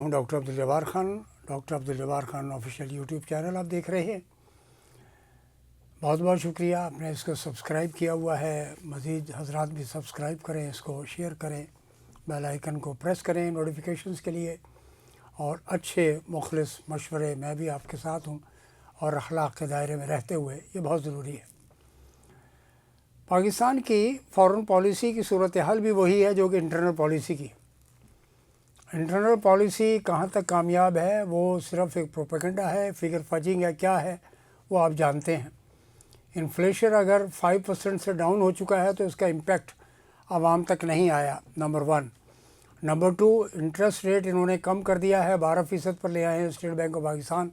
ہوں doctor Abdul Jabbar Khan, doctor Abdul Jabbar Khan official YouTube channel آپ دیکھ رہے ہیں۔ بہت بہت شکریہ، آپ نے اس کو سبسکرائب کیا ہوا ہے۔ مزید حضرات بھی سبسکرائب کریں، اس کو شیئر کریں، بیل آئیکن کو پریس کریں نوٹیفیکیشنز کے لیے، اور اچھے مخلص مشورے میں بھی آپ کے ساتھ ہوں، اور اخلاق کے دائرے میں رہتے ہوئے یہ بہت ضروری ہے۔ پاکستان کی فارن پالیسی کی صورتحال بھی وہی ہے جو کہ انٹرنل پالیسی کی۔ انٹرنل پالیسی کہاں تک کامیاب ہے وہ صرف ایک پروپیگنڈا ہے، فگر فجنگ ہے، کیا ہے وہ آپ جانتے ہیں۔ انفلیشن اگر 5% سے ڈاؤن ہو چکا ہے تو اس کا امپیکٹ عوام تک نہیں آیا، نمبر 1۔ نمبر 2، انٹرسٹ ریٹ انہوں نے کم کر دیا ہے، 12% پر لے آئے ہیں اسٹیٹ بینک آف پاکستان۔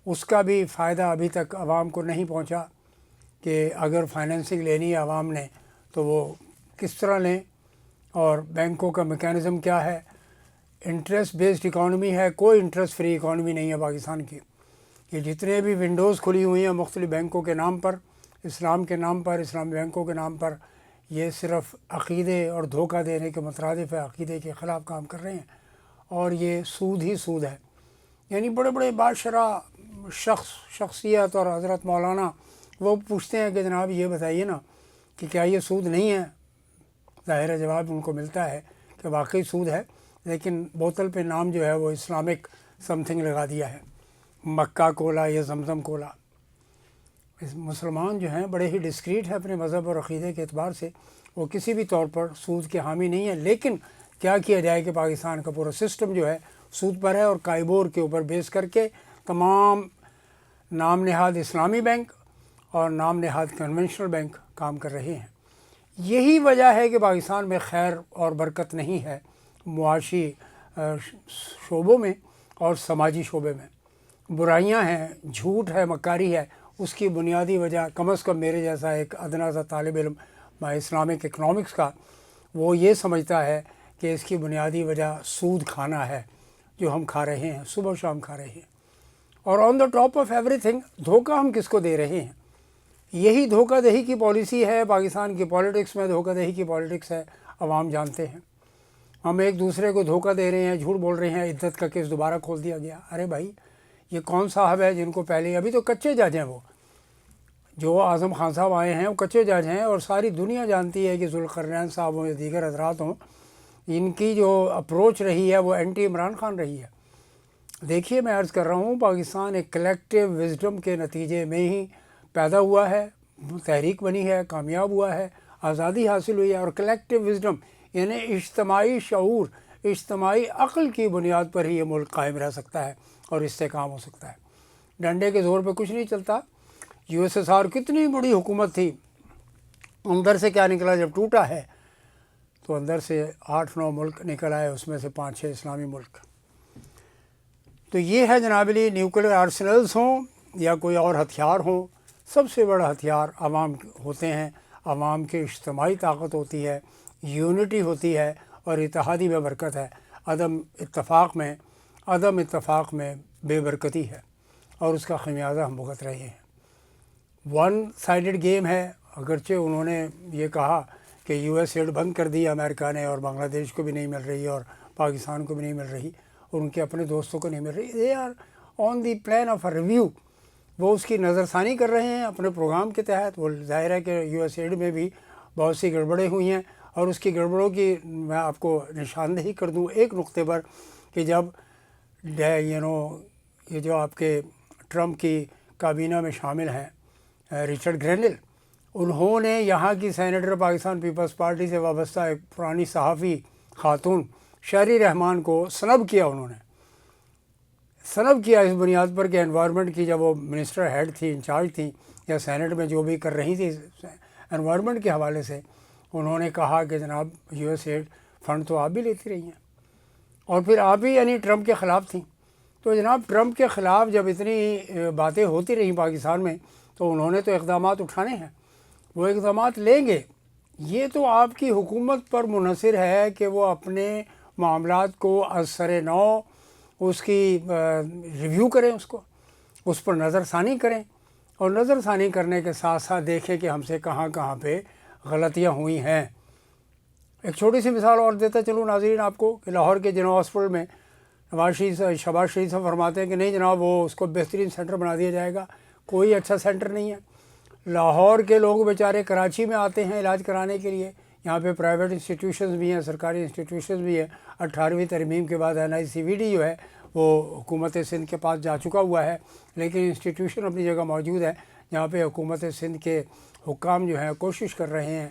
اس کا بھی فائدہ ابھی تک عوام کو نہیں پہنچا کہ اگر فائنینسنگ لینی ہے عوام نے تو وہ کس طرح لیں، اور بینکوں کا میکینزم کیا ہے۔ انٹرسٹ بیسڈ اکانومی ہے، کوئی انٹرسٹ فری اکانومی نہیں ہے پاکستان کی۔ یہ جتنے بھی ونڈوز کھلی ہوئی ہیں مختلف بینکوں کے نام پر، اسلام کے نام پر، اسلامی بینکوں کے نام پر، یہ صرف عقیدے اور دھوکہ دینے کے مترادف ہے، عقیدے کے خلاف کام کر رہے ہیں، اور یہ سود ہی سود ہے۔ یعنی بڑے بڑے بادشاہ شخصیت اور حضرت مولانا وہ پوچھتے ہیں کہ جناب یہ بتائیے نا کہ کیا یہ سود نہیں ہے؟ ظاہر جواب ان کو ملتا ہے کہ واقعی سود ہے، لیکن بوتل پہ نام جو ہے وہ اسلامک سم تھنگ لگا دیا ہے، مکہ کولا یا زمزم کولا۔ مسلمان جو ہیں بڑے ہی ڈسکریٹ ہیں اپنے مذہب اور عقیدے کے اعتبار سے، وہ کسی بھی طور پر سود کے حامی نہیں ہیں، لیکن کیا کیا جائے کہ پاکستان کا پورا سسٹم جو ہے سود پر ہے، اور کائبور کے اوپر بیس کر کے تمام نام نہاد اسلامی بینک اور نام نہاد کنونشنل بینک کام کر رہے ہیں۔ یہی وجہ ہے کہ پاکستان میں خیر اور برکت نہیں ہے، معاشی شعبوں میں اور سماجی شعبے میں برائیاں ہیں، جھوٹ ہے، مکاری ہے۔ اس کی بنیادی وجہ کم از کم میرے جیسا ایک ادنا سا طالب علم اسلامک اکنامکس کا، وہ یہ سمجھتا ہے کہ اس کی بنیادی وجہ سود کھانا ہے، جو ہم کھا رہے ہیں، صبح و شام کھا رہے ہیں۔ اور آن دا ٹاپ آف ایوری تھنگ، دھوکہ ہم کس کو دے رہے ہیں؟ یہی دھوکہ دہی کی پالیسی ہے پاکستان کی پالیٹکس میں، دھوکہ دہی کی پالیٹکس ہے، عوام جانتے ہیں۔ ہم ایک دوسرے کو دھوکہ دے رہے ہیں، جھوٹ بول رہے ہیں، عدت کا کیس دوبارہ کھول دیا گیا۔ ارے بھائی، یہ کون صاحب ہے جن کو پہلے، ابھی تو کچے جج ہیں، وہ جو اعظم خان صاحب آئے ہیں وہ کچے جج ہیں، اور ساری دنیا جانتی ہے کہ ذوالقرنین صاحب ہوں یا دیگر حضرات ہوں، ان کی جو اپروچ رہی ہے وہ اینٹی عمران خان رہی ہے۔ دیکھیے، میں عرض کر رہا ہوں، پاکستان ایک کلیکٹیو وزڈم کے نتیجے میں ہی پیدا ہوا ہے، تحریک بنی ہے، کامیاب ہوا ہے، آزادی حاصل ہوئی ہے، اور کلیکٹیو وزڈم یعنی اجتماعی شعور، اجتماعی عقل کی بنیاد پر ہی یہ ملک قائم رہ سکتا ہے اور استحکام ہو سکتا ہے۔ ڈنڈے کے زور پہ کچھ نہیں چلتا۔ یو ایس ایس آر کتنی بڑی حکومت تھی، اندر سے کیا نکلا جب ٹوٹا ہے تو اندر سے 8-9 ملک نکل آئے، اس میں سے 5-6 اسلامی ملک۔ تو یہ ہے جناب علی، نیوکلیر آرسنلز ہوں یا کوئی اور ہتھیار ہوں، سب سے بڑا ہتھیار عوام ہوتے ہیں، عوام کی اجتماعی طاقت ہوتی ہے، یونٹی ہوتی ہے، اور اتحادی میں برکت ہے۔ عدم اتفاق میں بے برکتی ہے، اور اس کا خمیازہ ہم بھگت رہے ہیں۔ ون سائیڈڈ گیم ہے، اگرچہ انہوں نے یہ کہا کہ یو ایس ایڈ بند کر دی امریکہ نے، اور بنگلہ دیش کو بھی نہیں مل رہی، اور پاکستان کو بھی نہیں مل رہی، اور ان کے اپنے دوستوں کو نہیں مل رہی۔ They are on the plan of a review, وہ اس کی نظر ثانی کر رہے ہیں اپنے پروگرام کے تحت۔ وہ ظاہر ہے کہ یو ایس ایڈ میں بھی بہت سی گڑبڑیں ہوئی ہیں، اور اس کی گڑبڑوں کی میں آپ کو نشاندہی کر دوں ایک نقطے پر، کہ جب یہ جو آپ کے ٹرمپ کی کابینہ میں شامل ہیں رچرڈ گرینل، انہوں نے یہاں کی سینیٹر پاکستان پیپلز پارٹی سے وابستہ ایک پرانی صحافی خاتون شہری رحمان کو سنب کیا، انہوں نے سنب کیا اس بنیاد پر کہ انوائرمنٹ کی، جب وہ منسٹر ہیڈ تھی، انچارج تھیں، یا سینٹ میں جو بھی کر رہی تھی انوائرمنٹ کے حوالے سے، انہوں نے کہا کہ جناب یو ایس ایڈ فنڈ تو آپ بھی لیتی رہی ہیں، اور پھر آپ ہی یعنی ٹرمپ کے خلاف تھیں۔ تو جناب ٹرمپ کے خلاف جب اتنی باتیں ہوتی رہیں پاکستان میں، تو انہوں نے تو اقدامات اٹھانے ہیں، وہ اقدامات لیں گے۔ یہ تو آپ کی حکومت پر منحصر ہے کہ وہ اپنے معاملات کو از سر نو اس کی ریویو کریں، اس پر نظر ثانی کریں، اور نظر ثانی کرنے کے ساتھ ساتھ دیکھیں کہ ہم سے کہاں کہاں پہ غلطیاں ہوئی ہیں۔ ایک چھوٹی سی مثال اور دیتا چلوں ناظرین آپ کو، کہ لاہور کے جنو ہاسپٹل میں شہباز شریف صاحب فرماتے ہیں کہ نہیں جناب وہ اس کو بہترین سینٹر بنا دیا جائے گا. کوئی اچھا سینٹر نہیں ہے. لاہور کے لوگ بیچارے کراچی میں آتے ہیں علاج کرانے کے لیے. یہاں پہ پرائیویٹ انسٹیٹیوشنز بھی ہیں, سرکاری انسٹیٹیوشنز بھی ہیں. 18ویں ترمیم کے بعد NICVD جو ہے وہ حکومت سندھ کے پاس جا چکا ہوا ہے, لیکن انسٹیٹیوشن اپنی جگہ موجود ہے جہاں پہ حکومت سندھ کے حکام جو ہیں کوشش کر رہے ہیں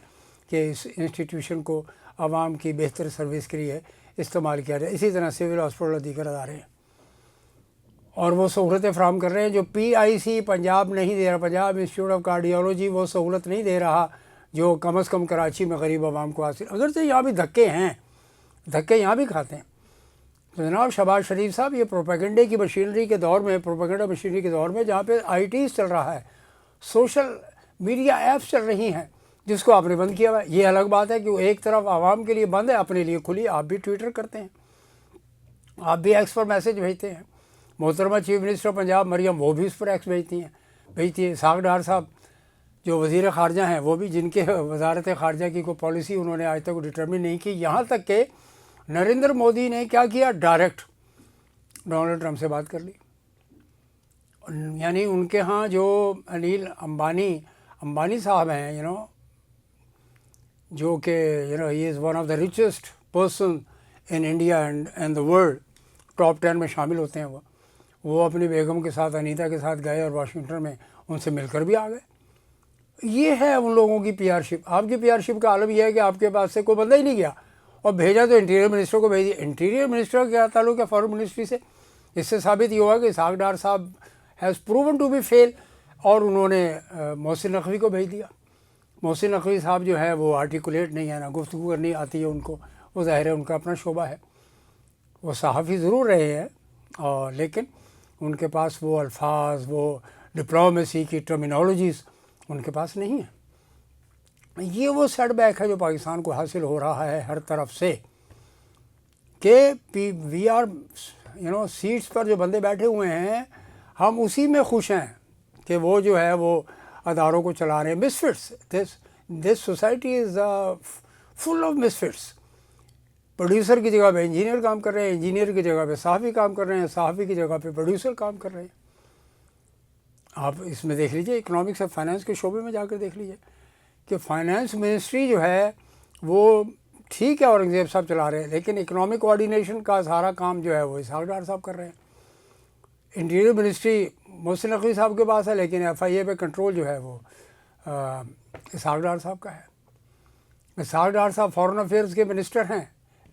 کہ اس انسٹیٹیوشن کو عوام کی بہتر سروس کے لیے استعمال کیا جائے. اسی طرح سول ہاسپٹل اور دیگر ادارے ہیں اور وہ سہولتیں فراہم کر رہے ہیں جو PIC پنجاب نہیں دے رہا. پنجاب انسٹیٹیوٹ آف کارڈیالوجی وہ سہولت نہیں دے رہا جو کم از کم کراچی میں غریب عوام کو حاصل. اگرچہ یہاں بھی دھکے ہیں, دھکے یہاں بھی کھاتے ہیں. تو جناب شہباز شریف صاحب یہ پروپیگنڈے کی مشینری کے دور میں, پروپیگنڈا مشینری کے دور میں جہاں پہ ITs چل رہا ہے, سوشل میڈیا ایپس چل رہی ہیں جس کو آپ نے بند کیا ہوا ہے. یہ الگ بات ہے کہ وہ ایک طرف عوام کے لیے بند ہے, اپنے لیے کھلی. آپ بھی ٹویٹر کرتے ہیں, آپ بھی ایکس پر میسیج بھیجتے ہیں. محترمہ چیف منسٹر پنجاب مریم وہ بھی اس پر ایکس بھیجتی ہیں. اسحاق ڈار صاحب جو وزیر خارجہ ہیں وہ بھی, جن کے وزارت خارجہ کی کوئی پالیسی انہوں نے آج تک ڈٹرمن نہیں کی. یہاں تک کہ نریندر مودی نے کیا کیا, ڈائریکٹ ڈونلڈ ٹرمپ سے بات کر لی. یعنی ان کے ہاں جو انیل امبانی صاحب ہیں جو کہ he is one of the richest person in India and the world, top 10 میں شامل ہوتے ہیں. وہ اپنی بیگم کے ساتھ انیتا کے ساتھ گئے اور واشنگٹن میں ان سے مل کر بھی آ گئے. یہ ہے ان لوگوں کی PR شپ. آپ کی PR شپ کا عالم یہ ہے کہ آپ کے پاس سے کوئی بندہ ہی نہیں گیا اور بھیجا تو انٹیریئر منسٹر کو بھیج دیا. انٹیریئر منسٹر کا کیا تعلق ہے فارن منسٹری سے؟ اس سے ثابت یہ ہوا کہ اسحاق ڈار صاحب ہیز پروون ٹو بی فیل, اور انہوں نے محسن نقوی کو بھیج دیا. محسن نقوی صاحب جو ہے وہ آرٹیکولیٹ نہیں ہے, نا گفتگو کرنی آتی ہے ان کو. وہ ظاہر ہے ان کا اپنا شعبہ ہے, وہ صحافی ضرور رہے ہیں اور لیکن ان کے پاس وہ الفاظ, وہ ڈپلومیسی کی ٹرمینالوجیز ان کے پاس نہیں ہیں. یہ وہ سیٹ بیک ہے جو پاکستان کو حاصل ہو رہا ہے ہر طرف سے کہ وی آر سیٹس پر جو بندے بیٹھے ہوئے ہیں ہم اسی میں خوش ہیں کہ وہ جو ہے وہ اداروں کو چلا رہے ہیں. Misfits, this society is full of misfits. Producer کی جگہ پہ انجینئر کام کر رہے ہیں, انجینئر کی جگہ پہ صحافی کام کر رہے ہیں, صحافی کی جگہ پہ پروڈیوسر کام کر رہے ہیں. آپ اس میں دیکھ لیجئے, اکنامکس اور فائنانس کے شعبے میں جا کر دیکھ لیجئے کہ فائنانس منسٹری جو ہے وہ ٹھیک ہے اورنگزیب صاحب چلا رہے ہیں, لیکن اکنامک کوآرڈینیشن کا سارا کام جو ہے وہ اسحاق ڈار صاحب کر رہے ہیں. انٹیریئر منسٹری محسن نقوی صاحب کے پاس ہے, لیکن FIA پہ کنٹرول جو ہے وہ اسحاق ڈار صاحب کا ہے. اسحاق ڈار صاحب فارن افیئرز کے منسٹر ہیں,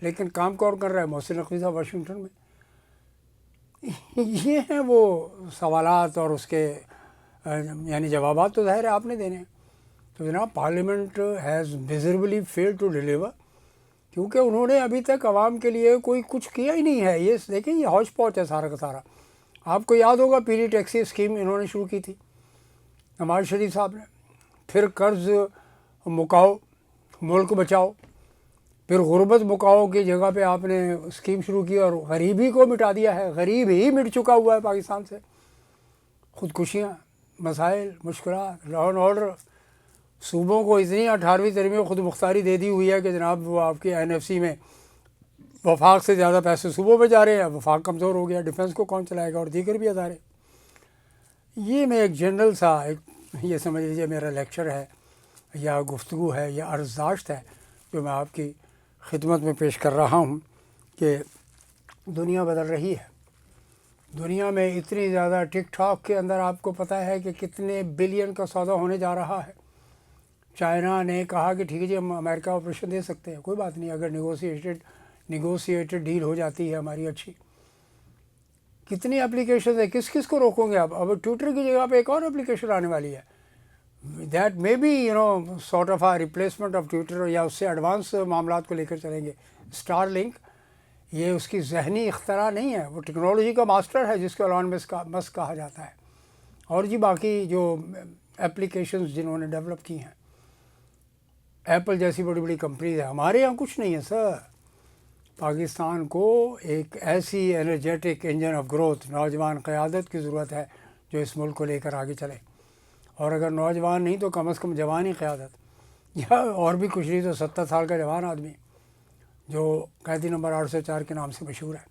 لیکن کام کون کر رہا ہے؟ محسن نقوی صاحب واشنگٹن میں. یہ ہیں وہ سوالات اور اس کے یعنی جوابات تو ظاہر ہے آپ نے دینے ہیں. تو جناب parliament has miserably failed to deliver, کیونکہ انہوں نے ابھی تک عوام کے لیے کوئی کچھ کیا ہی نہیں ہے. یہ دیکھیں یہ ہاؤچ پوچ ہے سارا کا سارا. آپ کو یاد ہوگا پیلی ٹیکسی اسکیم انہوں نے شروع کی تھی نواز شریف صاحب نے, پھر قرض مکاؤ ملک بچاؤ, پھر غربت مکاؤ کی جگہ پہ آپ نے اسکیم شروع کی اور غریبی کو مٹا دیا ہے. غریب ہی مٹ چکا ہوا ہے پاکستان سے. خودکشیاں, مسائل, مشکلات, لا اینڈ آرڈر. صوبوں کو اتنی 18ویں ترمیم خود مختاری دے دی ہوئی ہے کہ جناب وہ آپ کے NFC میں وفاق سے زیادہ پیسے صوبوں پہ جا رہے ہیں. وفاق کمزور ہو گیا, ڈیفنس کو کون چلائے گا, اور دیگر بھی ادارے. یہ میں ایک جنرل سا یہ سمجھ لیجیے میرا لیکچر ہے یا گفتگو ہے یا عرضداشت ہے جو میں آپ کی خدمت میں پیش کر رہا ہوں کہ دنیا بدل رہی ہے. دنیا میں اتنی زیادہ ٹک ٹاک کے اندر آپ کو پتہ ہے کہ کتنے بلین کا سودا ہونے جا رہا ہے. چائنا نے کہا کہ ٹھیک ہے جی ہم امریکہ آپریشن دے سکتے ہیں, کوئی بات نہیں اگر نیگوسیٹڈ ڈیل ہو جاتی ہے ہماری اچھی. کتنی اپلیکیشنز ہیں, کس کس کو روکوں گے آپ؟ اب ٹویٹر کی جگہ پہ ایک اور اپلیکیشن آنے والی ہے, that may be sort of a replacement of Twitter, یا اس سے ایڈوانس معاملات کو لے کر چلیں گے. اسٹار لنک, یہ اس کی ذہنی اختراع نہیں ہے, وہ ٹیکنالوجی کا ماسٹر ہے جس کو ایلان مسک کہا جاتا ہے. اور جی باقی جو اپلیکیشنز جنہوں نے ڈیولپ کی ہیں, ایپل جیسی بڑی بڑی کمپنیز ہیں. ہمارے یہاں کچھ نہیں ہے سر. پاکستان کو ایک ایسی انرجیٹک انجن آف گروتھ, نوجوان قیادت کی ضرورت ہے جو اس ملک کو لے کر آگے چلے. اور اگر نوجوان نہیں تو کم از کم جوانی قیادت, یا اور بھی کچھ نہیں تو 70 سال کا جوان آدمی جو قیدی نمبر 804 کے نام سے مشہور ہے.